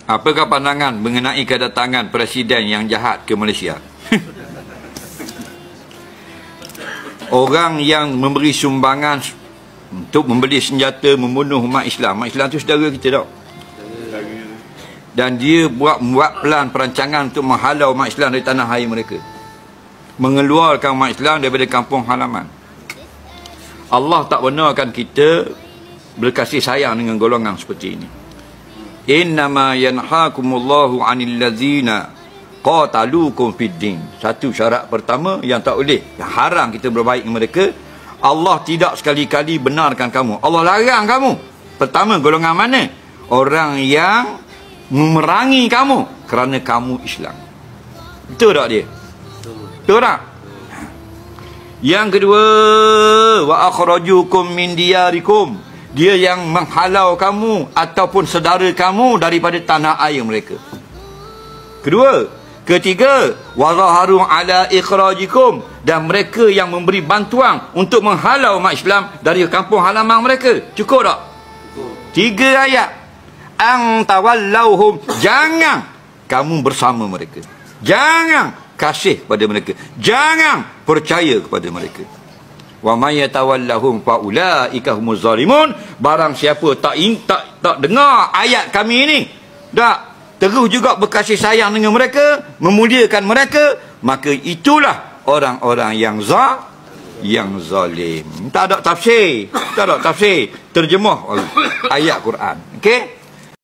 Apakah pandangan mengenai kedatangan Presiden yang jahat ke Malaysia? Orang yang memberi sumbangan untuk membeli senjata membunuh umat Islam. Umat Islam tu saudara kita tak? Dan dia buat plan perancangan untuk menghalau umat Islam dari tanah air mereka, mengeluarkan umat Islam daripada kampung halaman. Allah tak benarkan kita berkasih sayang dengan golongan seperti ini. Innama yanhaakumullahu 'anil ladzina qataluukum fid din. Satu syarat pertama yang tak boleh, yang haram kita berbaik dengan mereka. Allah tidak sekali-kali benarkan kamu, Allah larang kamu. Pertama, golongan mana? Orang yang memerangi kamu kerana kamu Islam. Betul tak dia? Betul tak? Yang kedua, wa akhrajukum min diyarikum. Dia yang menghalau kamu ataupun saudara kamu daripada tanah air mereka. Kedua. Ketiga, wa zaharu ala ikhrajikum. Dan mereka yang memberi bantuan untuk menghalau umat Islam dari kampung halaman mereka. Cukup tak? Tiga ayat. Ang tawallauhum. Jangan kamu bersama mereka. Jangan kasih kepada mereka. Jangan percaya kepada mereka. Wa may yatawallahum fa ulaika humuz zalimun. Barang siapa tak dengar ayat kami ini, tak terus juga berkasih sayang dengan mereka, memuliakan mereka, maka itulah orang-orang yang zalim. Tak ada tafsir, terjemah ayat Quran. Okey?